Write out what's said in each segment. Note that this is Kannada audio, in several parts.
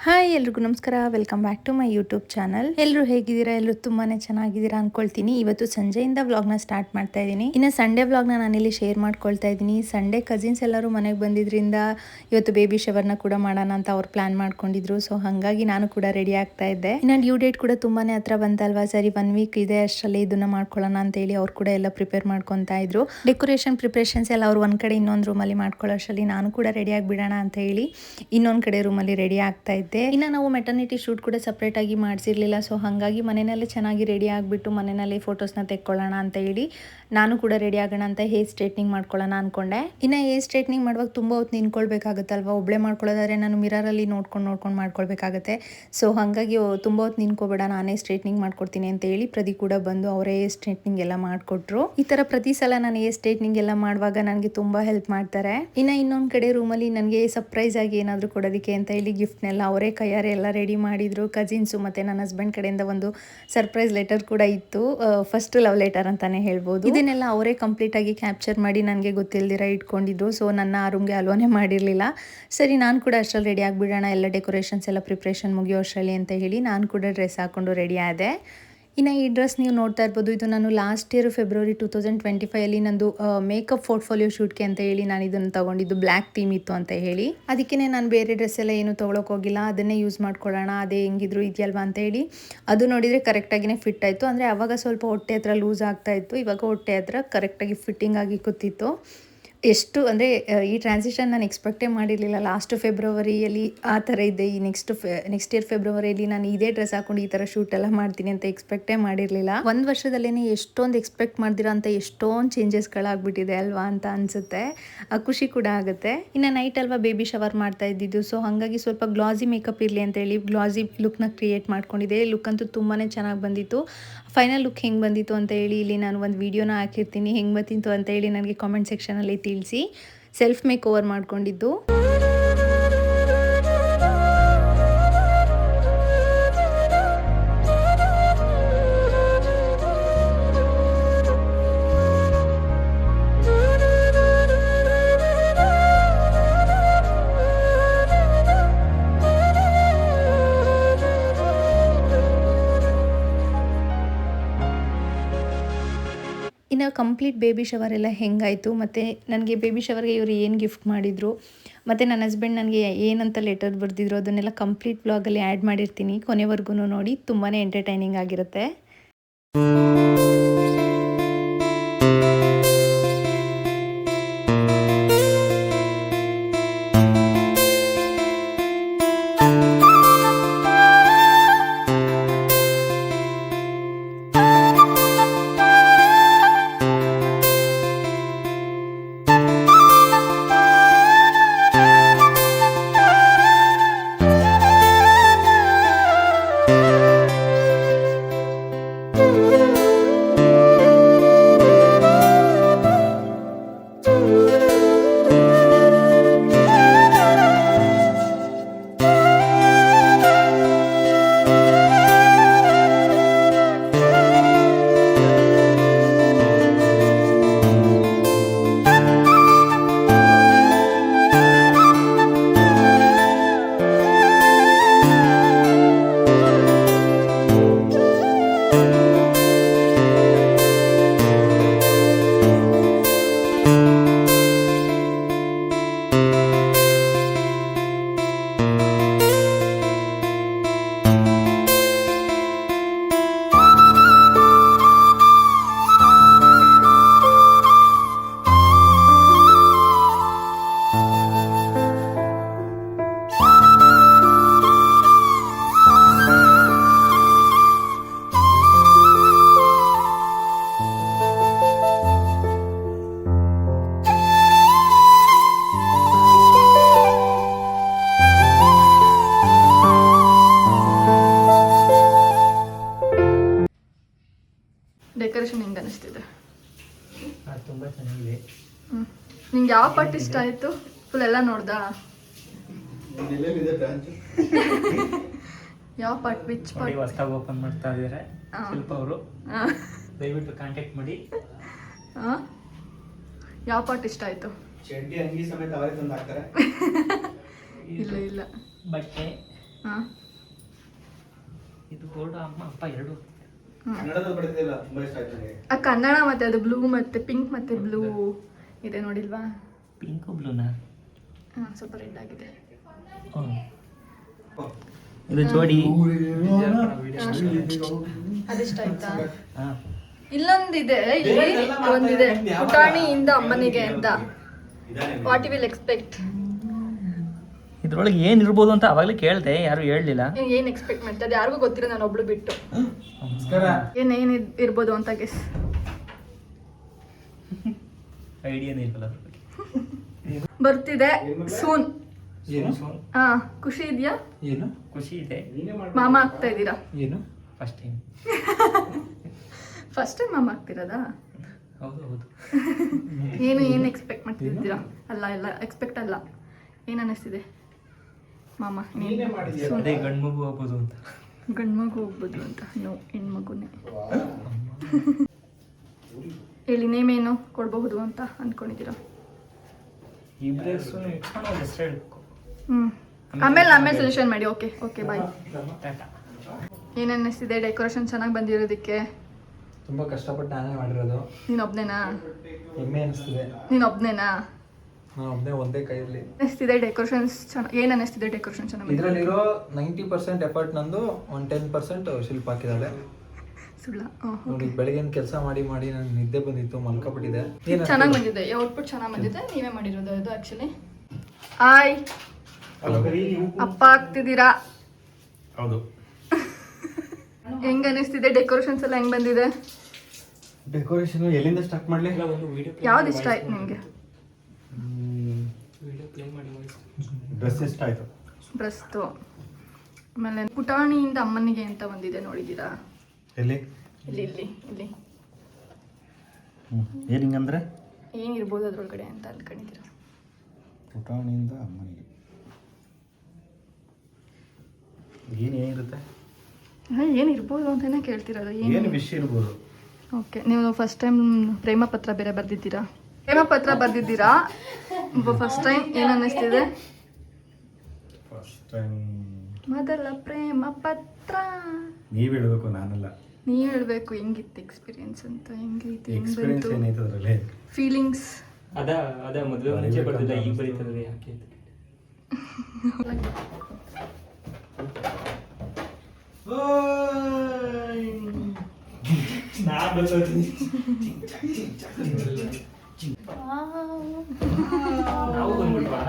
ಹಾಯ್ ಎಲ್ರಿಗೂ ನಮಸ್ಕಾರ, welcome back to my YouTube channel. ಎಲ್ಲರೂ ಹೇಗಿದ್ದೀರಾ? ಎಲ್ಲರೂ ತುಂಬಾನೇ ಚೆನ್ನಾಗಿದ್ದೀರಾ ಅನ್ಕೊಳ್ತೀನಿ. ಇವತ್ತು ಸಂಜೆಯಿಂದ ವ್ಲಾಗ್ನ ಸ್ಟಾರ್ಟ್ ಮಾಡ್ತಾ ಇದ್ದೀನಿ. ಇನ್ನು ಸಂಡೇ ವ್ಲಾಗ್ನ ನಾನಿಲ್ಲಿ ಶೇರ್ ಮಾಡ್ಕೊಳ್ತಾ ಇದ್ದೀನಿ. ಸಂಡೇ ಕಸಿನ್ಸ್ ಎಲ್ಲರೂ ಮನೆಗೆ ಬಂದಿದ್ರಿಂದ ಇವತ್ತು ಬೇಬಿ ಶವರ್ನ ಕೂಡ ಮಾಡೋಣ ಅಂತ ಅವ್ರು ಪ್ಲಾನ್ ಮಾಡ್ಕೊಂಡಿದ್ರು. ಸೊ ಹಾಗಾಗಿ ನಾನು ಕೂಡ ರೆಡಿ ಆಗ್ತಾ ಇದ್ದೆ. ಇನ್ನು ಡ್ಯೂ ಡೇಟ್ ಕೂಡ ತುಂಬಾನೇ ಹತ್ರ ಬಂತಲ್ವಾ, ಸರಿ 1 ವೀಕ್ ಇದೆ ಅಷ್ಟರಲ್ಲಿ ಇದನ್ನ ಮಾಡ್ಕೊಳ್ಳೋಣ ಅಂತ ಹೇಳಿ ಅವ್ರು ಕೂಡ ಎಲ್ಲ ಪ್ರಿಪೇರ್ ಮಾಡ್ಕೊತಾ ಇದ್ರು. ಡೆಕೋರೇಷನ್ ಪ್ರಿಪ್ರೇಷನ್ಸ್ ಎಲ್ಲ ಅವ್ರು ಒಂದ್ ಕಡೆ ಇನ್ನೊಂದು ರೂಮಲ್ಲಿ ಮಾಡ್ಕೊಳ್ಳೋ ಅಷ್ಟರಲ್ಲಿ ನಾನು ಕೂಡ ರೆಡಿ ಆಗಿಬಿಡೋಣ ಅಂತ ಹೇಳಿ ಇನ್ನೊಂದು ಕಡೆ ರೂಮಲ್ಲಿ ರೆಡಿ ಆಗ್ತಾ ಇದ್ದೆ. ಇನ್ನು ನಾವು ಮೆಟರ್ನಿಟಿ ಶೂಟ್ ಕೂಡ ಸಪ್ರೇಟ್ ಆಗಿ ಮಾಡಿಸಿರ್ಲಿಲ್ಲ. ಸೊ ಹಾಗಾಗಿ ಮನೆಯಲ್ಲೇ ಚೆನ್ನಾಗಿ ರೆಡಿ ಆಗಿಬಿಟ್ಟು ಮನೆಯಲ್ಲೇ ಫೋಟೋಸ್ನ ತೆಕ್ಕೊಳ್ಳೋಣ ಅಂತ ಹೇಳಿ ನಾನು ಕೂಡ ರೆಡಿ ಆಗೋಣ ಅಂತ ಹೇರ್ ಸ್ಟ್ರೇಟ್ನಿಂಗ್ ಮಾಡ್ಕೊಳ್ಳೋಣ ಅನ್ಕೊಂಡೆ. ಇನ್ನು ಹೇರ್ ಸ್ಟ್ರೇಟ್ನಿಂಗ್ ಮಾಡುವಾಗ ತುಂಬ ಹೊತ್ತು ನಿಂತ್ಕೊಳ್ಬೇಕಾಗುತ್ತಲ್ವ, ಒಬ್ಬಳೆ ಮಾಡ್ಕೊಳ್ಳೋದಾದ್ರೆ ನಾನು ಮಿರರಲ್ಲಿ ನೋಡ್ಕೊಂಡು ಮಾಡ್ಕೊಳ್ಬೇಕಾಗತ್ತೆ. ಸೊ ಹಾಗಾಗಿ ತುಂಬ ಹೊತ್ತು ನಿಂತ್ಕೋಬೇಡ, ನಾನೇ ಸ್ಟ್ರೇಟ್ನಿಂಗ್ ಮಾಡ್ಕೊಡ್ತೀನಿ ಅಂತ ಹೇಳಿ ಪ್ರತಿ ಕೂಡ ಬಂದು ಅವರೇ ಹೇರ್ ಸ್ಟ್ರೇಟ್ನಿಂಗ್ ಎಲ್ಲ ಮಾಡಿಕೊಟ್ರು. ಈ ಥರ ಪ್ರತಿ ಸಲ ನಾನು ಹೇರ್ ಸ್ಟ್ರೇಟ್ನಿಂಗ್ ಎಲ್ಲ ಮಾಡುವಾಗ ನನಗೆ ತುಂಬ ಹೆಲ್ಪ್ ಮಾಡ್ತಾರೆ. ಇನ್ನು ಇನ್ನೊಂದು ಕಡೆ ರೂಮಲ್ಲಿ ನನಗೆ ಸರ್ಪ್ರೈಸ್ ಆಗಿ ಏನಾದರೂ ಕೊಡೋದಕ್ಕೆ ಅಂತ ಹೇಳಿ ಗಿಫ್ಟ್ನೆಲ್ಲ ಅವರೇ ಕೈಯಾರೆ ಎಲ್ಲ ರೆಡಿ ಮಾಡಿದ್ರು. ಕಸಿನ್ಸು ಮತ್ತು ನನ್ನ ಹಸ್ಬೆಂಡ್ ಕಡೆಯಿಂದ ಒಂದು ಸರ್ಪ್ರೈಸ್ ಲೆಟರ್ ಕೂಡ ಇತ್ತು. ಫಸ್ಟ್ ಲವ್ ಲೆಟರ್ ಅಂತಾನೆ ಹೇಳ್ಬೋದು. ಇದನ್ನೆಲ್ಲ ಅವರೇ ಕಂಪ್ಲೀಟ್ ಆಗಿ ಕ್ಯಾಪ್ಚರ್ ಮಾಡಿ ನನಗೆ ಗೊತ್ತಿಲ್ದಿರ ಇಟ್ಕೊಂಡಿದ್ರು. ಸೊ ನನ್ನ ಆ ರೂಮ್ಗೆ ಅಲೋನೇ ಮಾಡಿರಲಿಲ್ಲ. ಸರಿ ನಾನು ಕೂಡ ಅಷ್ಟರಲ್ಲಿ ರೆಡಿ ಆಗಿಬಿಡೋಣ, ಎಲ್ಲ ಡೆಕೋರೇಷನ್ಸ್ ಎಲ್ಲ ಪ್ರಿಪ್ರೇಷನ್ ಮುಗಿಯೋ ಅಷ್ಟರಲ್ಲಿ ಅಂತ ಹೇಳಿ ನಾನು ಕೂಡ ಡ್ರೆಸ್ ಹಾಕೊಂಡು ರೆಡಿ ಆದೆ. ಇನ್ನು ಈ ಡ್ರೆಸ್ ನೀವು ನೋಡ್ತಾ ಇರ್ಬೋದು, ಇದು ನಾನು ಲಾಸ್ಟ್ ಇಯರ್ ಫೆಬ್ರವರಿ 2025 ನಂದು ಮೇಕಪ್ ಪೋರ್ಟ್ಫೋಲಿಯೋ ಶೂಟ್ಗೆ ಅಂತ ಹೇಳಿ ನಾನು ಇದನ್ನು ತೊಗೊಂಡಿದ್ದು. ಬ್ಲ್ಯಾಕ್ ಥೀಮ್ ಇತ್ತು ಅಂತ ಹೇಳಿ, ಅದಕ್ಕೆ ನಾನು ಬೇರೆ ಡ್ರೆಸ್ ಎಲ್ಲ ಏನು ತೊಗೊಳಕ್ಕೆ ಹೋಗಿಲ್ಲ, ಅದನ್ನೇ ಯೂಸ್ ಮಾಡ್ಕೊಳ್ಳೋಣ, ಅದೇ ಹೆಂಗಿದ್ರು ಇದೆಯಲ್ವಾ ಅಂತ ಹೇಳಿ. ಅದು ನೋಡಿದರೆ ಕರೆಕ್ಟಾಗಿಯೇ ಫಿಟ್ ಆಯಿತು. ಅಂದರೆ ಆವಾಗ ಸ್ವಲ್ಪ ಹೊಟ್ಟೆ ಹತ್ರ ಲೂಸ್ ಆಗ್ತಾ ಇತ್ತು, ಇವಾಗ ಹೊಟ್ಟೆ ಹತ್ರ ಕರೆಕ್ಟಾಗಿ ಫಿಟ್ಟಿಂಗ್ ಆಗಿ ಕೂತಿತ್ತು. ಎಷ್ಟು ಅಂದರೆ ಈ ಟ್ರಾನ್ಸಿಷನ್ ನಾನು ಎಕ್ಸ್ಪೆಕ್ಟೇ ಮಾಡಿರಲಿಲ್ಲ. ಲಾಸ್ಟ್ ಫೆಬ್ರವರಿಯಲ್ಲಿ ಆ ಥರ ಇದೆ, ಈ ನೆಕ್ಸ್ಟ್ ಇಯರ್ ಫೆಬ್ರವರಿಯಲ್ಲಿ ನಾನು ಇದೇ ಡ್ರೆಸ್ ಹಾಕೊಂಡು ಈ ಥರ ಶೂಟ್ ಎಲ್ಲ ಮಾಡ್ತೀನಿ ಅಂತ ಎಕ್ಸ್ಪೆಕ್ಟೇ ಮಾಡಿರಲಿಲ್ಲ. ಒಂದು ವರ್ಷದಲ್ಲೇ ಎಷ್ಟೊಂದು ಎಕ್ಸ್ಪೆಕ್ಟ್ ಮಾಡ್ದಿರೋ ಅಂತ ಎಷ್ಟೊಂದು ಚೇಂಜಸ್ಗಳಾಗ್ಬಿಟ್ಟಿದೆ ಅಲ್ವಾ ಅಂತ ಅನಿಸುತ್ತೆ. ಖುಷಿ ಕೂಡ ಆಗುತ್ತೆ. ಇನ್ನು ನೈಟ್ ಅಲ್ವಾ ಬೇಬಿ ಶವರ್ ಮಾಡ್ತಾ ಇದ್ದಿದ್ದು. ಸೊ ಹಾಗಾಗಿ ಸ್ವಲ್ಪ ಗ್ಲಾಸಿ ಮೇಕಪ್ ಇರಲಿ ಅಂತ ಹೇಳಿ ಗ್ಲಾಸಿ ಲುಕ್ನ ಕ್ರಿಯೇಟ್ ಮಾಡ್ಕೊಂಡಿದ್ದೆ. ಲುಕ್ ಅಂತೂ ತುಂಬಾ ಚೆನ್ನಾಗಿ ಬಂದಿತ್ತು. ಫೈನಲ್ ಲುಕ್ ಹೆಂಗೆ ಬಂದಿತ್ತು ಅಂತ ಹೇಳಿ ಇಲ್ಲಿ ನಾನು ಒಂದು ವೀಡಿಯೋನ ಹಾಕಿರ್ತೀನಿ, ಹೆಂಗೆ ಬಂದಿತ್ತು ಅಂತ ಹೇಳಿ ನನಗೆ ಕಾಮೆಂಟ್ ಸೆಕ್ಷನಲ್ಲಿ ತಿಳಿಸಿ. ಸೆಲ್ಫ್ ಮೇಕ್ ಓವರ್ ಮಾಡ್ಕೊಂಡಿದ್ದು. ಇನ್ನು ಕಂಪ್ಲೀಟ್ ಬೇಬಿ ಶವರ್ ಎಲ್ಲ ಹೆಂಗಾಯಿತು, ಮತ್ತು ನನಗೆ ಬೇಬಿ ಶವರ್ಗೆ ಇವರು ಏನು ಗಿಫ್ಟ್ ಮಾಡಿದರು, ಮತ್ತು ನನ್ನ ಹಸ್ಬೆಂಡ್ ನನಗೆ ಏನಂತ ಲೆಟರ್ ಬರೆದಿದ್ರು ಅದನ್ನೆಲ್ಲ ಕಂಪ್ಲೀಟ್ ಬ್ಲಾಗಲ್ಲಿ ಆ್ಯಡ್ ಮಾಡಿರ್ತೀನಿ. ಕೊನೆವರೆಗೂ ನೋಡಿ, ತುಂಬಾ ಎಂಟರ್ಟೈನಿಂಗ್ ಆಗಿರುತ್ತೆ. ಡೆಕೋರೇಷನ್ ಹೆಂಗೆ ಅನಿಸ್ತಿದೆ? ತುಂಬ ಚೆನ್ನಾಗಿದೆ. ನಿಂಗೆ ಯಾವ ಪಾರ್ಟ್ ಇಷ್ಟ ಆಯಿತು? ಫುಲ್ ಎಲ್ಲ ನೋಡ್ದಾ? ಯಾವ ಪಾರ್ಟ್? Which part? ಹೊಸದಾಗಿ ಓಪನ್ ಮಾಡ್ತಾ ಇದ್ದಾರೆ ಶಿಲ್ಪ ಅವರು, ದಯವಿಟ್ಟು ಕಾಂಟ್ಯಾಕ್ಟ್ ಮಾಡಿ. ಯಾವ ಪಾರ್ಟ್ ಇಷ್ಟ ಆಯಿತು? ಚಡ್ಡಿ ಅಂಗಿ ಸಮೇತ ಅವರೇ ತಂದು ಹಾಕ್ತಾರೆ. ಇಲ್ಲ ಇಲ್ಲ, ಬಟ್ಟೆ ಹಾಂ ಇದು ಬೋರ್ಡ್ ಅಮ್ಮ ಅಪ್ಪ ಎರಡು. ಕನ್ನಡದಲ್ಲಿ ಬರೆದಿಲ್ಲ, ತುಂಬಾ ಇಷ್ಟ ಆಯ್ತು ನನಗೆ. ಆ ಕನ್ನಡ ಮತ್ತು ಅದು ಬ್ಲೂ ಮತ್ತು ಪಿಂಕ್ ಮತ್ತು ಬ್ಲೂ ಇದೆ ನೋಡಿಲ್ವಾ? ಪಿಂಕ್ ಬ್ಲೂನಾ? ಹಾಂ ಸ್ವಲ್ಪ ರೆಡ್ ಆಗಿದೆ. ಇದು ಜೋಡಿ. ಅದಿಷ್ಟ ಆಯ್ತಾ? ಹಾಂ ಇಲ್ಲೊಂದಿದೆ, ಇಲ್ಲಿ ಒಂದಿದೆ ಪುಟಾಣಿಯಿಂದ ಅಮ್ಮನಿಗೆ ಅಂತ. What you will expect? ಇದ್ರೊಳಗೆ ಏನಿರ್ಬೋದು ಅಂತ ಅವಾಗಲೇ ಕೇಳಿದೆ, ಯಾರು ಹೇಳಲಿಲ್ಲ. ಏನು ಎಕ್ಸ್ಪೆಕ್ಟ್ ಮಾಡ್ತಾ ಅದು ಯಾರಿಗೂ ಗೊತ್ತಿಲ್ಲ, ನಾನು ಒಬ್ಳು ಬಿಟ್ಟು. ನಮಸ್ಕಾರ. ಏನೇನು ಇರ್ಬೋದು ಅಂತ ಗೆಸ್. ಐಡಿಯಾನೇ ಇರಲ್ಲ. ಬರ್ತಿದೆ ಸೂನ್. ಏನು? ಹಾ, ಖುಷಿ ಇದೆಯಾ? ಏನು? ಖುಷಿ ಇದೆ. ಮಾಮ ಆಗ್ತಾ ಇದ್ದೀರಾ? ಏನು? First time. ಫಸ್ಟ್ ಟೈಮ್ ಮಾಮ ಆಗ್ತಿರೋದಾ? ಹೌದು ಹೌದು. ಏನು ಎಕ್ಸ್ಪೆಕ್ಟ್ ಮಾಡ್ತಿದ್ದೀರಾ? ಅಲ್ಲ ಎಕ್ಸ್ಪೆಕ್ಟ್ ಅಲ್ಲ, ಏನು ಅನ್ನಿಸ್ತಿದೆ ಮಾಮ? ಅದೇ ಗಂಡು ಮಗು ಹೋಗ್ಬೋದು ಅಂತ. ಗಂಡು ಮಗು ಹೋಗ್ಬೋದು ಅಂತ? ನೋ, ಹೆಣ್ಮಗುನೇ. ಹೇಳಿ, ನೇಮೇನು ಕೊಡಬಹುದು ಅಂತ ಅಂದ್ಕೊಂಡಿದ್ದೀರಾ? ಇಬ್ಬರ ಹೆಸರು ಇಟ್ಕೊಂಡು ಒಂದು ಹೆಸರು ಹೇಳ್ಬೇಕು. ಆಮೇಲೆ ಸಜೆಷನ್ ಮಾಡಿ. Okay bye. ಟಾಟಾ. ಏನು ಅನ್ನಿಸ್ತಿದೆ? ಡೆಕೋರೇಷನ್ ಚೆನ್ನಾಗಿ ಬಂದಿರೋದಕ್ಕೆ ತುಂಬಾ ಕಷ್ಟಪಟ್ಟು ನಾನೇ ಮಾಡಿರೋದು. ನೀನೊಬ್ನೇನಾ? ಹೆಮ್ಮೆ ಅನಿಸ್ತಿದೆ. ನೀನೊಬ್ನೇನಾ? ನಾನು ಒಬ್ಬನೇ ಒಂದೇ ಕೈಯಲ್ಲಿ. ಅನ್ನಿಸ್ತಿದೆ ಡೆಕೋರೇಷನ್ಸ್ ಚೆನ್ನಾಗಿ? ಏನು ಅನ್ನಿಸ್ತಿದೆ ಡೆಕೋರೇಷನ್ ಚೆನ್ನಾಗಿ? ಇದರಲ್ಲಿರೋ 90% ಎಫರ್ಟ್ ನಂದು, 10% ಶಿಲ್ಪ ಹಾಕಿದ್ದಾಳೆ. ಸುಳ್ಳ? ನೋಡಿ, ಬೆಳಗಿನ ಕೆಲಸ ಮಾಡಿ ನನಗೆ ನಿದ್ದೆ ಬಂದಿತ್ತು, ಮಲ್ಕೊಬಿಟ್ಟಿದೆ. ಚೆನ್ನಾಗಿ ಬಂದಿದೆ, ಔಟ್ಪುಟ್ ಚೆನ್ನಾಗಿ ಬಂದಿದೆ. ನೀವೇ ಮಾಡಿರೋದು ಇದು ಆ್ಯಕ್ಚುಲಿ. ಹಾಯ್, ಅಪ್ಪ ಆಗ್ತಿದ್ದೀರಾ? ಹೌದು. ಹೆಂಗ್ ಅನ್ನಿಸ್ತಿದೆ? ಡೆಕೋರೇಷನ್ಸ್ ಎಲ್ಲ ಹೆಂಗ್ ಬಂದಿದೆ? ಡೆಕೋರೇಷನ್ ಎಲ್ಲಿಂದ ಸ್ಟಾರ್ಟ್ ಮಾಡಲಿ? ಯಾವ್ದು ಇಷ್ಟ ಆಯ್ತು ನಿಮಗೆ? ಡ್ರೆಸ್ ಇಷ್ಟ ಆಯ್ತು. ಡ್ರೆಸ್ತು. ಆಮೇಲೆ ಪುಟಾಣಿಯಿಂದ ಅಮ್ಮನಿಗೆ ಅಂತ ಬಂದಿದೆ, ನೋಡಿದ್ದೀರಾ? ಎಲ್ಲಿ? ಇಲ್ಲಿ ಏನಿಂಗಂದ್ರೆ ಏನಿರ್ಬೋದು ಅದ್ರೊಳಗಡೆ ಅಂತ ಅನ್ಕೊಂಡಿದ್ದೀರಾ? ಪುಟಾಣಿಯಿಂದ ಅಮ್ಮನಿಗೆ ಏನಿರುತ್ತೆ? ಏನಿರ್ಬೋದು ಅಂತಾನೆ ಕೇಳ್ತಿರೋದು. ಏನು ವಿಷಯ ಇರ್ಬೋದು? ಓಕೆ, ನೀವು ಫಸ್ಟ್ ಟೈಮ್ ಪ್ರೇಮ ಪತ್ರ ಬೇರೆ ಬರ್ದಿದ್ದೀರಾ? ಪ್ರೇಮ ಪತ್ರ ಬರ್ದಿದ್ದೀರಾ ಫಸ್ಟ್ ಟೈಮ್? ಏನು ಅನ್ನಿಸ್ತಿದೆ? ಫಸ್ಟ್ ಟೈಮ್ ಮೊದಲ ಪ್ರೇಮ ಪತ್ರ. ನೀವು ಹೇಳಬೇಕು, ನಾನಲ್ಲ. ನೀವು ಹೇಳಬೇಕು ಹೆಂಗಿತ್ತು ಎಕ್ಸ್ಪೀರಿಯನ್ಸ್ ಅಂತ. ಹೆಂಗಿತ್ತು? ಎಕ್ಸ್ಪೀರಿಯನ್ಸ್ ಏನೈತೆ ಅದರಲ್ಲಿ? ಫೀಲಿಂಗ್ಸ್. ಅದ ಮದುವೆ ಮುಂಚೆ ಬರ್ತಿಲ್ಲ, ಈಗ ಬರೀತದೆ ಯಾಕೆ ಅಂತ. ನಾವು ಬಂದ್ಬಿಟ್ವಾ?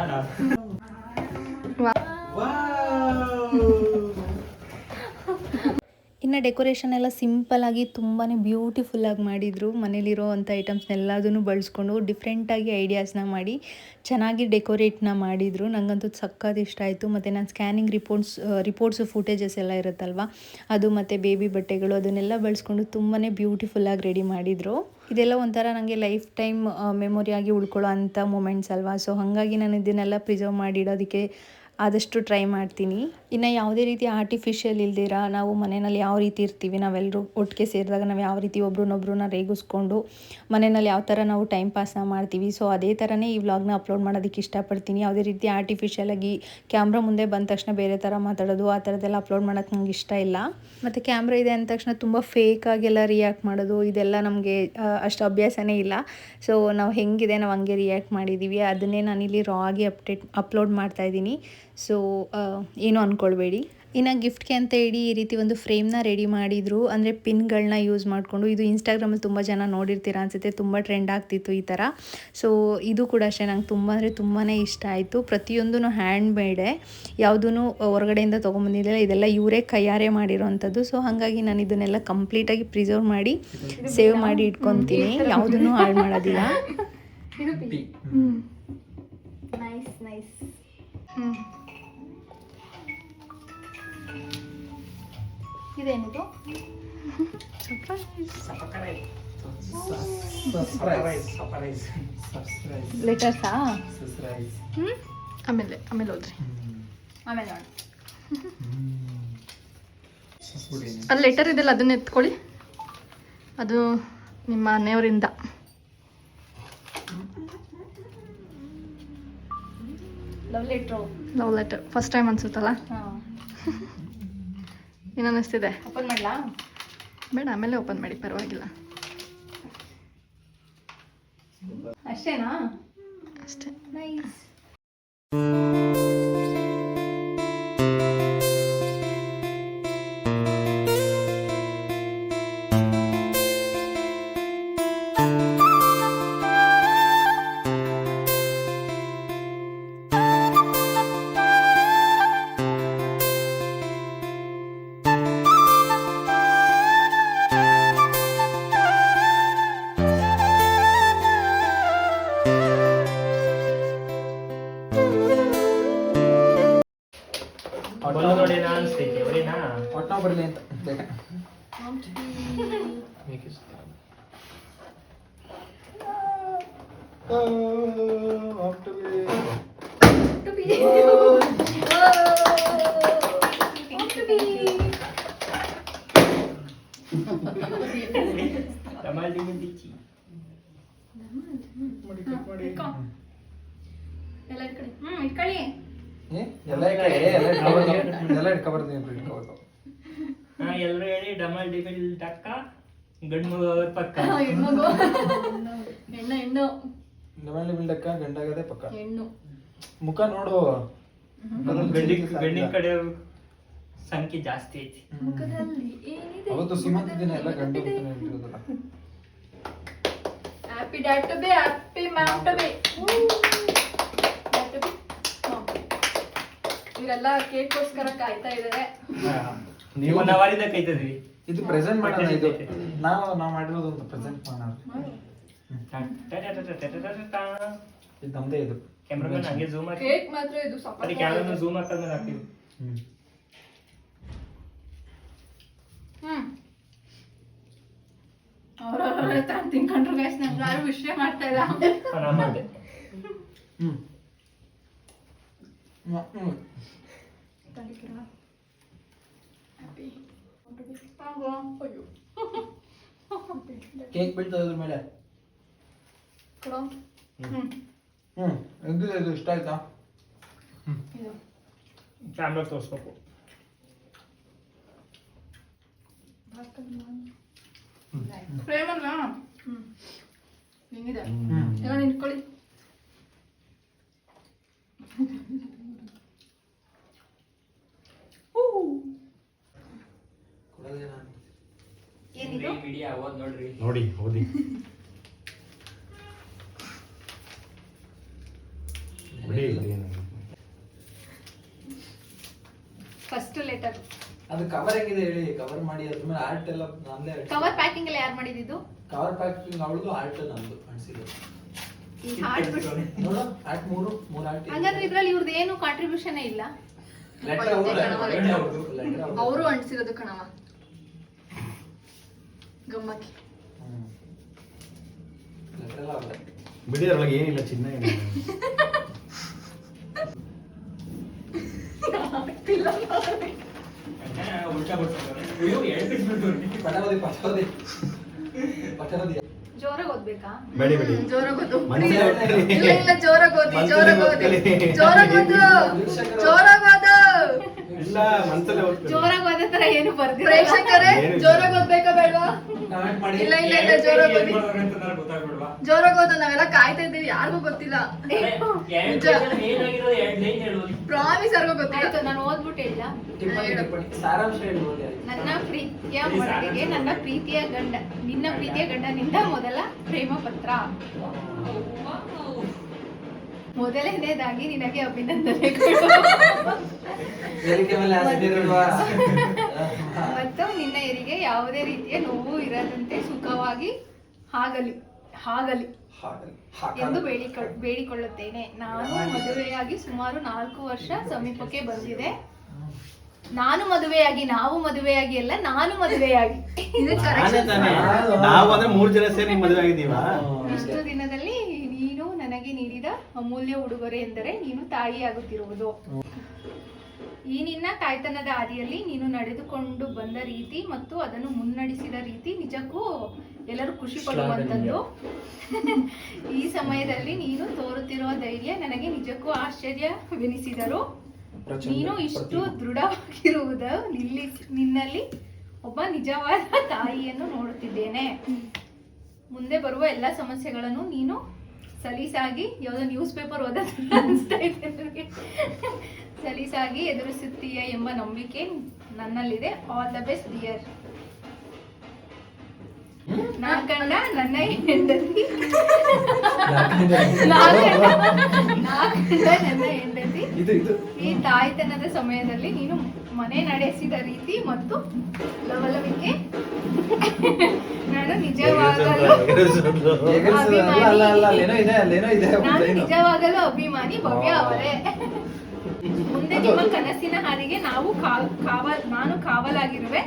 ಇನ್ನು ಡೆಕೋರೇಷನ್ ಎಲ್ಲ ಸಿಂಪಲ್ಲಾಗಿ ತುಂಬಾ ಬ್ಯೂಟಿಫುಲ್ಲಾಗಿ ಮಾಡಿದರು. ಮನೇಲಿರೋ ಅಂಥ ಐಟಮ್ಸ್ನೆಲ್ಲದನ್ನು ಬಳಸ್ಕೊಂಡು ಡಿಫ್ರೆಂಟಾಗಿ ಐಡಿಯಾಸ್ನ ಮಾಡಿ ಚೆನ್ನಾಗಿ ಡೆಕೋರೇಟ್ನ ಮಾಡಿದರು. ನನಗಂತೂ ಸಖತ್ ಇಷ್ಟ ಆಯಿತು. ಮತ್ತು ನಾನು ಸ್ಕ್ಯಾನಿಂಗ್ ರಿಪೋರ್ಟ್ಸು ಫುಟೇಜಸ್ ಎಲ್ಲ ಇರುತ್ತಲ್ವ, ಅದು ಮತ್ತು ಬೇಬಿ ಬಟ್ಟೆಗಳು ಅದನ್ನೆಲ್ಲ ಬಳಸ್ಕೊಂಡು ತುಂಬಾ ಬ್ಯೂಟಿಫುಲ್ಲಾಗಿ ರೆಡಿ ಮಾಡಿದರು. ಇದೆಲ್ಲ ಒಂಥರ ನನಗೆ ಲೈಫ್ ಟೈಮ್ ಮೆಮೊರಿಯಾಗಿ ಉಳ್ಕೊಳ್ಳೋ ಅಂಥ ಮೂಮೆಂಟ್ಸ್ ಅಲ್ವಾ. ಸೊ ಹಾಗಾಗಿ ನಾನು ಇದನ್ನೆಲ್ಲ ಪ್ರಿಸರ್ವ್ ಮಾಡಿಡೋದಕ್ಕೆ ಆದಷ್ಟು ಟ್ರೈ ಮಾಡ್ತೀನಿ. ಇನ್ನು ಯಾವುದೇ ರೀತಿ ಆರ್ಟಿಫಿಷಿಯಲ್ ಇಲ್ದಿರ ನಾವು ಮನೆಯಲ್ಲಿ ಯಾವ ರೀತಿ ಇರ್ತೀವಿ, ನಾವೆಲ್ಲರೂ ಒಟ್ಟಿಗೆ ಸೇರಿದಾಗ ನಾವು ಯಾವ ರೀತಿ ಒಬ್ರನ್ನೊಬ್ರನ್ನ ರೇಗಿಸ್ಕೊಂಡು ಮನೆಯಲ್ಲಿ ಯಾವ ಥರ ನಾವು ಟೈಮ್ ಪಾಸ್ನ ಮಾಡ್ತೀವಿ, ಸೊ ಅದೇ ಥರನೇ ಈ ವ್ಲಾಗ್ನ ಅಪ್ಲೋಡ್ ಮಾಡೋದಕ್ಕೆ ಇಷ್ಟಪಡ್ತೀನಿ. ಯಾವುದೇ ರೀತಿ ಆರ್ಟಿಫಿಷಿಯಲಾಗಿ ಕ್ಯಾಮ್ರಾ ಮುಂದೆ ಬಂದ ತಕ್ಷಣ ಬೇರೆ ಥರ ಮಾತಾಡೋದು ಆ ಥರದ್ದೆಲ್ಲ ಅಪ್ಲೋಡ್ ಮಾಡೋಕ್ಕೆ ನಂಗೆ ಇಷ್ಟ ಇಲ್ಲ. ಮತ್ತು ಕ್ಯಾಮ್ರಾ ಇದೆ ಅಂದ ತಕ್ಷಣ ತುಂಬ ಫೇಕಾಗೆಲ್ಲ ರಿಯಾಕ್ಟ್ ಮಾಡೋದು ಇದೆಲ್ಲ ನಮಗೆ ಅಷ್ಟು ಅಭ್ಯಾಸನೇ ಇಲ್ಲ. ಸೊ ನಾವು ಹೆಂಗಿದೆ ನಾವು ಹಂಗೆ ರಿಯಾಕ್ಟ್ ಮಾಡಿದ್ದೀವಿ, ಅದನ್ನೇ ನಾನಿಲ್ಲಿ ರಾ ಆಗಿ ಅಪ್ಲೋಡ್ ಮಾಡ್ತಾಯಿದ್ದೀನಿ. ಸೊ ಏನು ಅಂದ್ಕೊಳ್ಬೇಡಿ. ಇನ್ನು ಗಿಫ್ಟ್ಗೆ ಅಂತ ಹೇಳಿ ಈ ರೀತಿ ಒಂದು ಫ್ರೇಮ್ನ ರೆಡಿ ಮಾಡಿದರು, ಅಂದರೆ ಪಿನ್ಗಳನ್ನ ಯೂಸ್ ಮಾಡಿಕೊಂಡು. ಇದು ಇನ್ಸ್ಟಾಗ್ರಾಮಲ್ಲಿ ತುಂಬ ಜನ ನೋಡಿರ್ತೀರ ಅನಿಸುತ್ತೆ, ತುಂಬ ಟ್ರೆಂಡ್ ಆಗ್ತಿತ್ತು ಈ ಥರ. ಸೊ ಇದು ಕೂಡ ಅಷ್ಟೇ ನಂಗೆ ತುಂಬ ಅಂದರೆ ತುಂಬಾ ಇಷ್ಟ ಆಯಿತು. ಪ್ರತಿಯೊಂದೂ ಹ್ಯಾಂಡ್ ಮೇಡೆ, ಯಾವುದೂ ಹೊರಗಡೆಯಿಂದ ತೊಗೊಂಬಂದಿದ್ದಿಲ್ಲ, ಇದೆಲ್ಲ ಇವರೇ ಕೈಯಾರೆ ಮಾಡಿರೋವಂಥದ್ದು. ಸೊ ಹಾಗಾಗಿ ನಾನು ಇದನ್ನೆಲ್ಲ ಕಂಪ್ಲೀಟಾಗಿ ಪ್ರಿಸರ್ವ್ ಮಾಡಿ ಸೇವ್ ಮಾಡಿ ಇಟ್ಕೊತೀನಿ, ಯಾವುದನ್ನು ಹಾಳು ಮಾಡೋದಿಲ್ಲ. ಇದೇನಿದು? ಲೆಟರ್ಸಾ? ಆಮೇಲೆ ಹೋದ್ರಿ ಆಮೇಲೆ ನೋಡಿ ಅಲ್ಲಿ ಲೆಟರ್ ಇದೆಲ್ಲ ಅದನ್ನ ಎತ್ಕೊಳ್ಳಿ. ಅದು ನಿಮ್ಮ ಮನೆಯವರಿಂದ. Love love letter first time ಅನ್ಸುತ್ತಲ್ಲ. ಏನು ಅನ್ನಿಸ್ತಿದೆ? ಓಪನ್ ಮಾಡ್ಲಾ? ಬೇಡ, ಆಮೇಲೆ ಓಪನ್ ಮಾಡಿ, ಪರವಾಗಿಲ್ಲ. ಅಷ್ಟೇನಾ? ಅಷ್ಟೇ. ನೈಸ್. ಬಲ್ಲ ನೋಡಿ ನಾ ಅನ್ಸ್ತೈತೆ ಅವರೇನಾ ಒಟ್ಟ ಬರಲಿ ಅಂತ ಇಟ್ಕೊಳ್ಳಿ. ಎಲ್ಲ ಇಟ್ಕೊಬರ್ತೀನಿ ಇಟ್ಕೋಬೇಕು. ಎಲ್ಲರೂ ಹೇಳಿ ಡಮಲ್ ಡಿಬಿಲ್ ಟಕ್ಕ ಗಂಡು ಪಕ್ಕ. ಹೆಣ್ಮಗು ಹೆಣ್ಣು ನಮ್ಮಲ್ಲಿ ಬಿಲ್ಡಕ್ಕ ಗಂಡಾಗದೆ ಪಕ್ಕ. ಹೆಣ್ಣು ಮುಖ ನೋಡು. ಗಂಡಿನ ಕಡೆ ಸಂಖ್ಯೆ ಜಾಸ್ತಿ ಐತಿ. ಮುಖದಲ್ಲಿ ಏನಿದೆ? ಅವತ್ತು ಸೀಮಂತ ದಿನ ಎಲ್ಲ ಗಂಡು ಇಟ್ಟಿರೋದಲ್ಲ. Happy dad to be, happy mom to be. ಇವರೆಲ್ಲ ಕೇಕ್ಗೋಸ್ಕರ ಕಾಯ್ತಾ ಇದ್ದಾರೆ. ನೀವು ನಾವಾರಿಂದ ಕೈತದ್ವಿ. ಇದು ಪ್ರೆಸೆಂಟ್ ಮಾಡೋಣ. ಇದು ನಾವು ಮಾಡಿರೋದು ಅಂತ ಪ್ರೆಸೆಂಟ್ ಮಾಡೋಣ. ಇದು ನಮ್ದೇ. ಇದು ಕ್ಯಾಮ್ರಾಮನ್ ಹಂಗೆ ಝೂಮ್ ಹಾಕಿ. ಕೇಕ್ ಮಾತ್ರ ಇದು ಅದೇ ಸಪರೇಟ್. ಕ್ಯಾಮ್ರಾಮನ್ ಝೂಮ್ ಹಾಕಿದ್ಮೇಲೆ ಹಾಕ್ತೀವಿ. ಅವ್ರವ್ರ ತಾನು ತಿನ್ಕೊಂಡ್ರು ಗೈಸ್, ನಮ್ಗೆ ಯಾರು ವಿಷಯ ಮಾಡ್ತಾ ಇಲ್ಲ. ನಮ್ಮದೇ ಕೇಕ್ ಬೀಳ್ತದೆ ಅದ್ರ ಮೇಲೆ. ಇದು ಇಷ್ಟ ಆಯ್ತಾ? ಕ್ಯಾಮ್ರಾ ತೋರಿಸ್ಬೇಕು. ಫ್ರೇಮ್ ಅಲ್ಲ? ಹೆಂಗಿದೆ? ಎಲ್ಲ ನಿಂತ್ಕೊಳ್ಳಿ. ಏನಿದು? ಮೀಡಿಯಾ ಓದ್ ನೋಡ್ರಿ. ನೋಡಿ ಓದಿ. First letter. ಅದು ಕವರ್ ಹೆಂಗಿದೆ ಹೇಳಿ? ಕವರ್ ಮಾಡಿ ಅದ್ರ ಮೇಲೆ ಆರ್ಟ್ ಎಲ್ಲ ನಮ್ದೇ. ಕವರ್ ಪ್ಯಾಕಿಂಗ್ ಎಲ್ಲ ಯಾರು ಮಾಡಿದ್ದು? ಕವರ್ ಪ್ಯಾಕಿಂಗ್ ಅವಳದು, ಆರ್ಟ್ ನಮ್ದು ಅನ್ಸಿದ್ದು. ಈ ಆರ್ಟ್ ಬಿಟ್ಟು ನೋಡು, ಆರ್ಟ್ ಮೂರು ಆರ್ಟ್. ಹಂಗಂದ್ರೆ ಇದ್ರಲ್ಲಿ ಇವ್ರದ್ದು ಏನು ಕಾಂಟ್ರಿಬ್ಯೂಷನ್ ಇಲ್ಲ. ಲೆಟರ್ ಅವರು ಅಂಟಿಸಿರೋದು ಕಣವ, ಗಮ್ಮಕ್ಕಿ. ಲೆಟರ್ ಎಲ್ಲ ಅವ್ರೆ. ಬಿಡಿ, ಅದ್ರೊಳಗೆ ಏನಿಲ್ಲ, ಚಿನ್ನ ಏನಿಲ್ಲ. ಉಲ್ಟಾ ಬಿಡ್ತಾರೆ. ಅಯ್ಯೋ, ಎರಡು ಬಿಟ್ಬಿಟ್ಟು ಪಠೋದಿ. ಜೋರಾಗಿ ಓದ್ಬೇಕಾ? ಬೇಡಿ ಬೇಡಿ. ಜೋರಾಗಿ ಓದು. ಮನ್ಸಲ್ಲಿ ಓದ್ಕೊಳ್ಳಿ. ಇಲ್ಲ ಜೋರಾಗಿ ಓದಿ, ಜೋರಾಗಿ ಓದಿ, ಜೋರಾಗಿ ಓದು, ಜೋರಾಗಿ ಓದು. ಇಲ್ಲ, ಮನ್ಸಲ್ಲೇ ಓದ್ಕೊಳ್ಳಿ. ಜೋರಾಗಿ ಓದೋ ತರ ಏನು ಬರ್ದಿಲ್ಲ. ಪ್ರೇಕ್ಷಕರೇ, ಜೋರಾಗಿ ಓದ್ಬೇಕಾ ಬೇಡವಾ? ಕಮೆಂಟ್ ಮಾಡಿ. ಇಲ್ಲ ಜೋರಾಗಿ ಓದಿ, ಗೊತ್ತಾಗ್ಬಿಡ್ವಾ? ಜೋರಾಗಿ ಓದು. ನಾವೆಲ್ಲ ಕಾಯ್ತಾ ಇದ್ದೀವಿ, ಯಾರಿಗೂ ಗೊತ್ತಿಲ್ಲ. ಏನಾಗಿರೋದು 2 ಲೈನ್ ಹೇಳೋದು. ಪ್ರಾಮಿಸ್ ಯಾರಿಗೂ ಗೊತ್ತಿಲ್ಲ. ಆಯ್ತು, ನಾನು ಓದ್ಬಿಟ್ಟು ಇಲ್ಲ. ಟಿಪ್ಪಣಿ ಸಾರಾಂಶ ಹೇಳಿ. ನನ್ನ ಪ್ರೀತಿಯ ಮಟ್ಟಿಗೆ ನನ್ನ ಪ್ರೀತಿಯ ಗಂಡ, ನಿನ್ನ ಪ್ರೀತಿಯ ಗಂಡನಿಂದ ಮೊದಲ ಪ್ರೇಮ ಪತ್ರ. ಮೊದಲನೇದಾಗಿ ನಿನಗೆ ಅಭಿನಂದನೆಗಳು. ಏರಿಕೆ ಮೇಲೆ ಹಾಸಿದಿರಲ್ವಾ? ಮತ್ತು ನಿನ್ನ ಹೆರಿಗೆ ಯಾವುದೇ ರೀತಿಯ ನೋವು ಇರದಂತೆ ಸುಖವಾಗಿ ಆಗಲಿ ಎಂದು ಬೇಡಿಕೊಳ್ಳುತ್ತೇನೆ. ನಾನು ಮದುವೆಯಾಗಿ ಸುಮಾರು 4 ವರ್ಷ ಸಮೀಪಕ್ಕೆ ಬಂದಿದೆ. ನಾವು ಮದುವೆಯಾಗಿ ಅಲ್ಲ, ನಾನು ಮದುವೆಯಾಗಿ. ಇದು correction. ನಾವು ಅಂದ್ರೆ 3 ಜನ ಸೇರಿ ಮದುವೆ ಆಗಿದ್ದೀವಾ? ಇಷ್ಟು ದಿನದಲ್ಲಿ ನೀನು ನನಗೆ ನೀಡಿದ ಅಮೂಲ್ಯ ಉಡುಗೊರೆ ಎಂದರೆ ನೀನು ತಾಯಿಯಾಗುತ್ತಿರುವುದು. ಈ ನಿನ್ನ ತಾಯ್ತನದ ಹಾದಿಯಲ್ಲಿ ನೀನು ನಡೆದುಕೊಂಡು ಬಂದ ರೀತಿ ಮತ್ತು ಅದನ್ನು ಮುನ್ನಡೆಸಿದ ರೀತಿ ನಿಜಕ್ಕೂ ಎಲ್ಲರೂ ಖುಷಿ ಪಡುವಂಥದ್ದು. ಈ ಸಮಯದಲ್ಲಿ ನೀನು ತೋರುತ್ತಿರುವ ಧೈರ್ಯ ನನಗೆ ನಿಜಕ್ಕೂ ಆಶ್ಚರ್ಯವೆನಿಸಿದರು. ನೀನು ಇಷ್ಟು ದೃಢವಾಗಿರುವುದು ನಿನ್ನಲ್ಲಿ ಒಬ್ಬ ನಿಜವಾದ ತಾಯಿಯನ್ನು ನೋಡುತ್ತಿದ್ದೇನೆ. ಮುಂದೆ ಬರುವ ಎಲ್ಲ ಸಮಸ್ಯೆಗಳನ್ನು ನೀನು ಸಲೀಸಾಗಿ, ಯಾವುದೋ ನ್ಯೂಸ್ ಪೇಪರ್ ಓದೋದನ್ನ ಅನಿಸ್ತಾ ಇದೆ ನನಗೆ, ಸಲೀಸಾಗಿ ಎದುರಿಸುತ್ತೀಯ ಎಂಬ ನಂಬಿಕೆ ನನ್ನಲ್ಲಿದೆ. All the best dear. ನಾ ಕಂಡ ನನ್ನ ಹೆಂಡತಿ ಈ ತಾಯ್ತನದ ಸಮಯದಲ್ಲಿ ನೀನು ಮನೆ ನಡೆಸಿದ ರೀತಿ ಮತ್ತು ಲವಲವಿಕೆ ನಾನು ನಿಜವಾಗಲೂ ಅಭಿಮಾನಿ ಭವ್ಯ ಅವರೇ. ಮುಂದೆ ನಿಮ್ಮ ಕನಸಿನ ಹಾದಿಗೆ ನಾನು ಕಾವಲಾಗಿರುವೆ.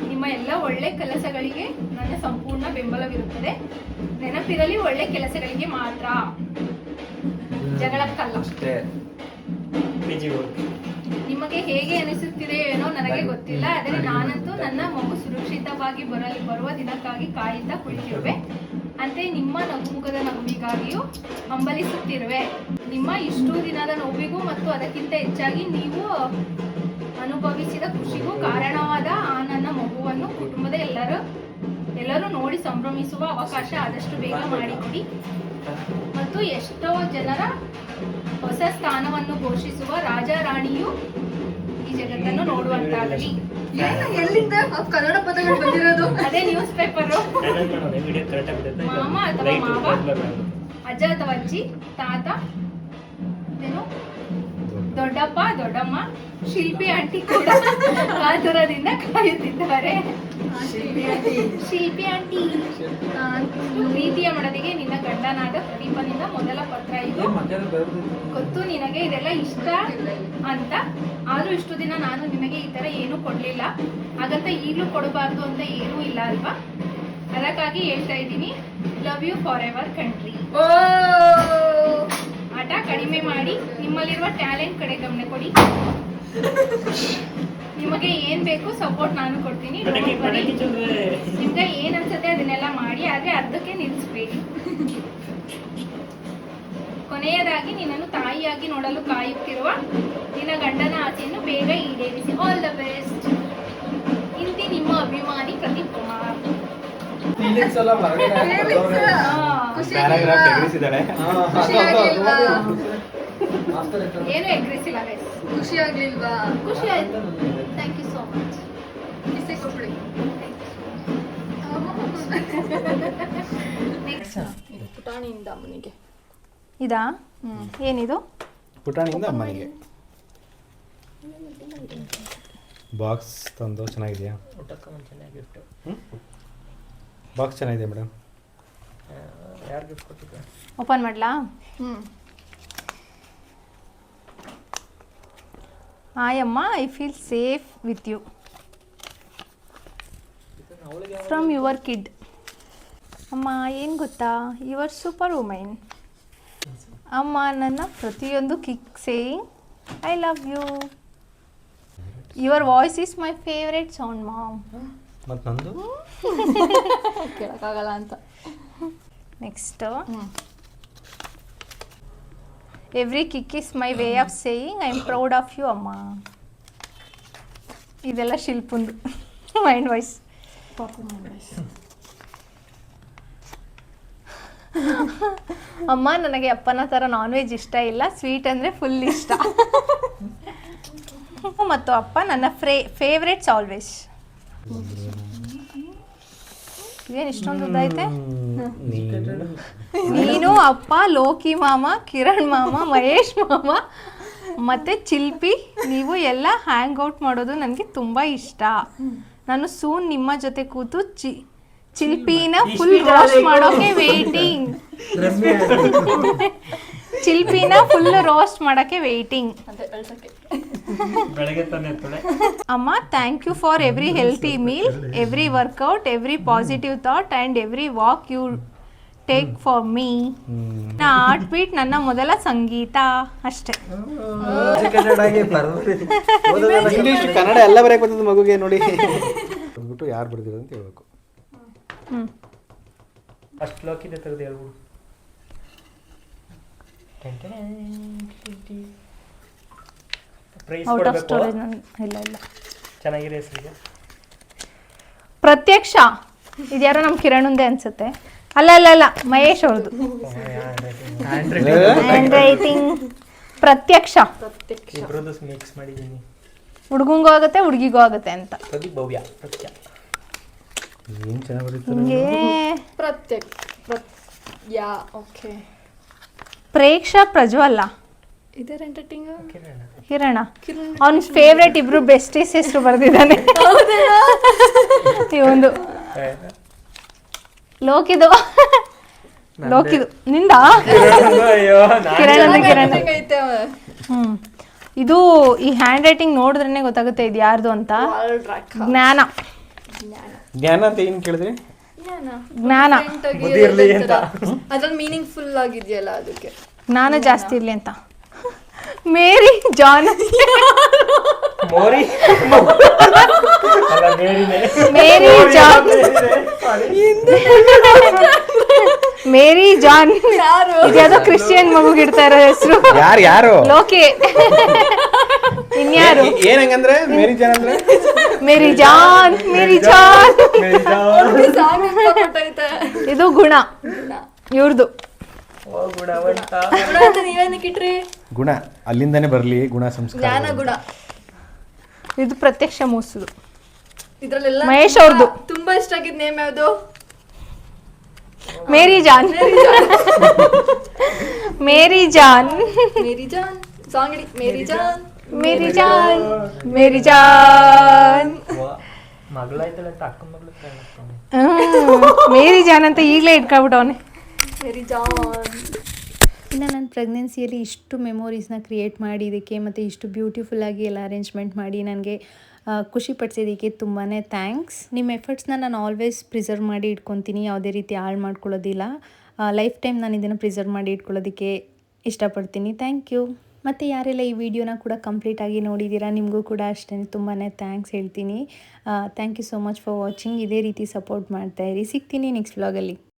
ನಿಮ್ಮ ಎಲ್ಲ ಒಳ್ಳೆ ಕೆಲಸಗಳಿಗೆ ನನ್ನ ಸಂಪೂರ್ಣ ಬೆಂಬಲವಿರುತ್ತದೆ. ನೆನಪಿರಲಿ, ಒಳ್ಳೆ ಕೆಲಸಗಳಿಗೆ ಮಾತ್ರ, ಜಗಳಕ್ಕಲ್ಲ. ನಿಮಗೆ ಹೇಗೆ ಅನಿಸುತ್ತಿದೆ ಏನೋ ನನಗೆ ಗೊತ್ತಿಲ್ಲ, ಆದರೆ ನಾನಂತೂ ನನ್ನ ಮಗು ಸುರಕ್ಷಿತವಾಗಿ ಬರುವ ದಿನಕ್ಕಾಗಿ ಕಾಯುತ್ತಾ ಕುಳಿತಿರುವೆ. ಅಂತೆ ನಿಮ್ಮ ನಗುಮುಖದ ನಗುವಿಗಾಗಿಯೂ ಹಂಬಲಿಸುತ್ತಿರುವೆ. ನಿಮ್ಮ ಇಷ್ಟು ದಿನದ ನೋವಿಗೂ ಮತ್ತು ಅದಕ್ಕಿಂತ ಹೆಚ್ಚಾಗಿ ನೀವು ಅನುಭವಿಸಿದ ಖುಷಿಗೂ ಕಾರಣವಾದ ಆ ನನ್ನ ಮಗುವನ್ನು ಕುಟುಂಬದ ಎಲ್ಲರೂ ನೋಡಿ ಸಂಭ್ರಮಿಸುವ ಅವಕಾಶ ಆದಷ್ಟು ಬೇಗ ಮಾಡಿಕೊಡಿ ಮತ್ತು ಎಷ್ಟೋ ಜನರ ಹೊಸ ಸ್ಥಾನವನ್ನು ಘೋಷಿಸುವ ರಾಜಾರಾಣಿಯು ಈ ಜಗತ್ತನ್ನು ನೋಡುವಂತಾಗಲಿ. ಎಲ್ಲಿಂದ ಕನ್ನಡ ಪದಗಳು ಬಂದಿರೋದು? ಅದೇ ನ್ಯೂಸ್ ಪೇಪರ್. ಮಾಮ ಅಥವಾ ಮಾವ, ಅಜ್ಜ ಅಥವಾ ಅಜ್ಜಿ, ತಾತ, ಏನು ದೊಡ್ಡಪ್ಪ ದೊಡ್ಡಮ್ಮ, ಶಿಲ್ಪಿ ಆಂಟಿ ಕೂಡ ಕಾತುರದಿಂದ ಕಾಯುತ್ತಿದ್ದಾರೆ. ಶಿಲ್ಪಿ ಆಂಟಿ, ಪ್ರೀತಿಯ ಮಡದಿಗೆ ನಿನ್ನ ಗಂಡನಾದ ಪ್ರದೀಪನಿಂದ ಮೊದಲ ಪತ್ರ ಇದು. ಗೊತ್ತು ನಿನಗೆ ಇದೆಲ್ಲ ಇಷ್ಟ ಅಂತ, ಆದ್ರೂ ಇಷ್ಟು ದಿನ ನಾನು ನಿನಗೆ ಈ ತರ ಏನೂ ಕೊಡ್ಲಿಲ್ಲ, ಹಾಗಂತ ಈಗಲೂ ಕೊಡಬಾರ್ದು ಅಂತ ಏನೂ ಇಲ್ಲ ಅಲ್ವಾ. ಅದಕ್ಕಾಗಿ ಹೇಳ್ತಾ ಇದ್ದೀನಿ, love you forever country. ಆಟ ಕಡಿಮೆ ಮಾಡಿ ನಿಮ್ಮಲ್ಲಿರುವ ಟ್ಯಾಲೆಂಟ್ ಕಡೆ ಗಮನ ಕೊಡಿ. ನಿಮಗೆ ಏನ್ ಬೇಕು ಸಪೋರ್ಟ್ ನಾನು ಕೊಡ್ತೀನಿ. ನಿಮ್ಗೆ ಏನ್ ಅನ್ಸುತ್ತೆ ಅದನ್ನೆಲ್ಲ ಮಾಡಿ, ಆದ್ರೆ ಅರ್ಧಕ್ಕೆ ನಿಲ್ಲಿಸ್ಬೇಡಿ. ಕೊನೆಯದಾಗಿ ನಿನ್ನನ್ನು ತಾಯಿಯಾಗಿ ನೋಡಲು ಕಾಯುತ್ತಿರುವ ನಿನ್ನ ಗಂಡನ ಆಸೆಯನ್ನು ಬೇಗ ಈಡೇರಿಸಿ. All the best. ಇಂತಿ ನಿಮ್ಮ ಅಭಿಮಾನಿ ಪ್ರದೀಪ್ ಕುಮಾರ್. ಏನು ಎಗ್ರೆಸಿವ್ ಆಗ ಖುಷಿ ಆಗ್ಲಿಲ್ವಾ? ಖುಷಿ ಆಯ್ತು. Thank you so much. ಕಿಸೆ ಕೊಟ್ಬಿಡಿ. ಪುಟಾಣಿಯಿಂದ ಅಮ್ಮನಿಗೆ ಇದಾ? ಏನಿದು? ಪುಟಾಣಿಯಿಂದ ಅಮ್ಮನಿಗೆ ಬಾಕ್ಸ್ ತಂದು ಚೆನ್ನಾಗಿದೆಯಾ? ಬಾಕ್ಸ್ ಚೆನ್ನಾಗಿದೆ ಮೇಡಮ್. ಯಾರು ಗಿಫ್ಟ್ ಕೊಟ್ಟಿದ್ದೆ? ಓಪನ್ ಮಾಡ್ಲಾ? ಹಾಯ್ ಅಮ್ಮ, I feel safe with you from your kid. ಅಮ್ಮ ಏನು ಗೊತ್ತಾ, ಯುವರ್ ಸೂಪರ್ ವುಮೆನ್. ಅಮ್ಮ ನನ್ನ ಪ್ರತಿಯೊಂದು kick saying I love you. Your voice is my favourite sound mom. ಮತ್ತು ನಂದು ಕೇಳಕ್ಕಾಗಲ್ಲ ಅಂತ. Next, every kick is my way of saying I am proud of you ಅಮ್ಮ. ಇದೆಲ್ಲ ಶಿಲ್ಪುಂದು ಮೈಂಡ್ ವಾಯ್ಸ್. ಅಮ್ಮ ನನಗೆ ಅಪ್ಪನ ಥರ ನಾನ್ ವೆಜ್ ಇಷ್ಟ ಇಲ್ಲ, ಸ್ವೀಟ್ ಅಂದರೆ ಫುಲ್ ಇಷ್ಟ. ಮತ್ತು ಅಪ್ಪ ನನ್ನ ಫೇವ್ರೆಟ್ಸ್ ಆಲ್ವೇಸ್. ಏನು ಇಷ್ಟೊಂದು ಉದ್ದೈತೆ? ನೀನು, ಅಪ್ಪ, ಲೋಕಿ ಮಾಮ, ಕಿರಣ್ ಮಾಮ, ಮಹೇಶ್ ಮಾಮ ಮತ್ತು ಚಿಲ್ಪಿ, ನೀವು ಎಲ್ಲ ಹ್ಯಾಂಗ್ ಔಟ್ ಮಾಡೋದು ನನಗೆ ತುಂಬ ಇಷ್ಟ. ನಾನು ಸೂನ್ ನಿಮ್ಮ ಜೊತೆ ಕೂತು ಚಿಲ್ಪಿನ ಫುಲ್ ರೋಸ್ಟ್ ಮಾಡೋಕೆ ವೇಟಿಂಗ್. ಚಿಲ್ಪಿನ ಫುಲ್ ರೋಸ್ಟ್ ಮಾಡೋಕ್ಕೆ ವೇಟಿಂಗ್. ಅಮ್ಮ, thank you for every healthy meal, every workout, every positive thought and every walk you take for me. Heartbeat ನನ್ನ ಮೊದಲ ಸಂಗೀತ ಅಷ್ಟೇ. ಇಂಗ್ಲೀಷ್ ಕನ್ನಡ ಎಲ್ಲ ಬರೆಯಕ್ಕೆ ಬರ್ತದೆ ಮಗುಗೆ ನೋಡಿ. ಅಂದ್ಬಿಟ್ಟು ಯಾರು ಬರ್ದಿರೋದು ಅಂತ ಹೇಳ್ಬೇಕು. ಅಷ್ಟು ಲೋಕಿದೆ ತೆಗೆದು ಹೇಳ್ಬಿಡು. ಪ್ರೈಸ್ ಔಟ್ ಆಫ್ ಕೊಡಬೇಕು. ಸ್ಟೋರೇಜ್. ಇಲ್ಲ ಇಲ್ಲ, ಚೆನ್ನಾಗಿದೆ ಹೆಸರಿಗೆ. ಪ್ರತ್ಯಕ್ಷ. ಇದ್ಯಾರೋ ನಮ್ಮ ಕಿರಣುಂದೆ ಅನ್ಸುತ್ತೆ. ಅಲ್ಲ ಅಲ್ಲ ಅಲ್ಲ, ಮಹೇಶ್ ಅವ್ರದ್ದು ಹ್ಯಾಂಡ್ ರೈಟಿಂಗ್. ಪ್ರತ್ಯಕ್ಷ. ಇಬ್ರದ್ದು ಮಿಕ್ಸ್ ಮಾಡಿದ್ದೀನಿ. ಹುಡುಗಂಗೂ ಆಗುತ್ತೆ ಹುಡುಗಿಗೂ ಆಗುತ್ತೆ ಅಂತ. ಪ್ರದೀಪ್ ಭವ್ಯ ಪ್ರತ್ಯ. ಏನು ಚೆನ್ನಾಗಿ ಬರೀತಾರೆ. ಹಿಂಗೆ ಯಾ ಓಕೆ. ಪ್ರೇಕ್ಷ ಪ್ರಜ್ವಲ್ಲ. ಇದರ ಎಂಟರ್ಟೈನಿಂಗ್ ಕಿರಣ. ಅವನ ಫೇವ್ರೇಟ್ ಇಬ್ರು ಬೆಸ್ಟೀಸ್ ಹೆಸರು ಬರ್ದಿದ್ದಾನೆ. ಒಂದು ಲೋಕಿದು ಲೋಕಿದು ನಿಂದ ಕಿರಣ್ ಕಿರಣ್. ಇದು ಈ ಹ್ಯಾಂಡ್ ರೈಟಿಂಗ್ ನೋಡಿದ್ರೇನೆ ಗೊತ್ತಾಗುತ್ತೆ ಇದು ಯಾರ್ದು ಅಂತ. ಜ್ಞಾನ. ಜ್ಞಾನ ಅಂತ ಏನು ಕೇಳಿದ್ರಿ? ಜ್ಞಾನ. ಅದ್ರಲ್ಲಿ ಮೀನಿಂಗ್ ಫುಲ್ ಆಗಿದೆಯಲ್ಲ ಅದಕ್ಕೆ ಜ್ಞಾನ ಜಾಸ್ತಿ ಇರ್ಲಿ ಅಂತ. ಮೇರಿ ಜಾನ್. ಮೋರಿ ಅಲ್ಲ ಮೇರಿನೇ. ಮೇರಿ ಜಾನ್. ಮೇರಿ ಜಾನ್. ಇದ್ಯಾವುದೋ ಕ್ರಿಶ್ಚಿಯನ್ ಮಗುಗಿಡ್ತಾ ಇರೋ ಹೆಸರು. ಯಾರು ಲೋಕಿ. ಇನ್ಯಾರು? ಏನಂಗಂದ್ರೆ ಮೇರಿ ಜಾನ್ ಅಂದ್ರೆ ಮೇರಿ ಜಾನ್. ಮೇರಿ ಜಾನ್. ಇದು ಗುಣ ಇವ್ರದ್ದು. ಗುಣ ಅಲ್ಲಿಂದಾನೆ ಬರಲಿ. ಗುಣ ಸಂಸ್ಕಾರ. ಜ್ಞಾನ ಗುಣ. ಇದು ಪ್ರತ್ಯಕ್ಷ ಮೂಸುದು. ಇದ್ರಲ್ಲೆಲ್ಲ ಮಹೇಶ್ ಅವ್ರದ್ದು. ತುಂಬಾ ಇಷ್ಟ ಆಗಿದ್ ನೇಮ್ ಯಾವ್ದು? ಮೇರಿ ಜಾನ್. ಮೇರಿ ಜಾನ್. ಮೇರಿ ಜಾನ್ ಸಾಂಗ್ ಇಡಿ. ಮೇರಿ ಜಾನ್ ಮೇರಿ ಜಾನ್. ಮೇರಿ ಜಾನ್. ಮಗಳಾಯ್ತಲ್ಲ ಅಂತ ಅಕ್ಕನ ಮಗಳು. ಮೇರಿ ಜಾನ್ ಅಂತ ಈಗಲೇ ಇಟ್ಕೊಬಿಟ್ಟವನೆ. ಮೇರಿ ಜಾನ್. ಇನ್ನು ನನ್ನ ಪ್ರೆಗ್ನೆನ್ಸಿಯಲ್ಲಿ ಇಷ್ಟು ಮೆಮೊರೀಸ್ನ ಕ್ರಿಯೇಟ್ ಮಾಡಿದ್ದಕ್ಕೆ ಮತ್ತು ಇಷ್ಟು ಬ್ಯೂಟಿಫುಲ್ಲಾಗಿ ಎಲ್ಲ ಅರೇಂಜ್ಮೆಂಟ್ ಮಾಡಿ ನನಗೆ ಖುಷಿ ಪಡಿಸಿದ್ದಕ್ಕೆ ತುಂಬಾ ಥ್ಯಾಂಕ್ಸ್. ನಿಮ್ಮ ಎಫರ್ಟ್ಸ್ನ ನಾನು ಆಲ್ವೇಸ್ ಪ್ರಿಸರ್ವ್ ಮಾಡಿ ಇಟ್ಕೊತೀನಿ. ಯಾವುದೇ ರೀತಿ ಹಾಳು ಮಾಡ್ಕೊಳ್ಳೋದಿಲ್ಲ. ಲೈಫ್ ಟೈಮ್ ನಾನು ಇದನ್ನು ಪ್ರಿಸರ್ವ್ ಮಾಡಿ ಇಟ್ಕೊಳ್ಳೋದಕ್ಕೆ ಇಷ್ಟಪಡ್ತೀನಿ. Thank you. ಮತ್ತು ಯಾರೆಲ್ಲ ಈ ವಿಡಿಯೋನ ಕೂಡ ಕಂಪ್ಲೀಟಾಗಿ ನೋಡಿದ್ದೀರಾ ನಿಮಗೂ ಕೂಡ ಅಷ್ಟೇ ತುಂಬಾ ಥ್ಯಾಂಕ್ಸ್ ಹೇಳ್ತೀನಿ. Thank you so much for watching. ಇದೇ ರೀತಿ ಸಪೋರ್ಟ್ ಮಾಡ್ತಾಯಿರಿ. ಸಿಗ್ತೀನಿ ನೆಕ್ಸ್ಟ್ ವ್ಲಾಗಲ್ಲಿ.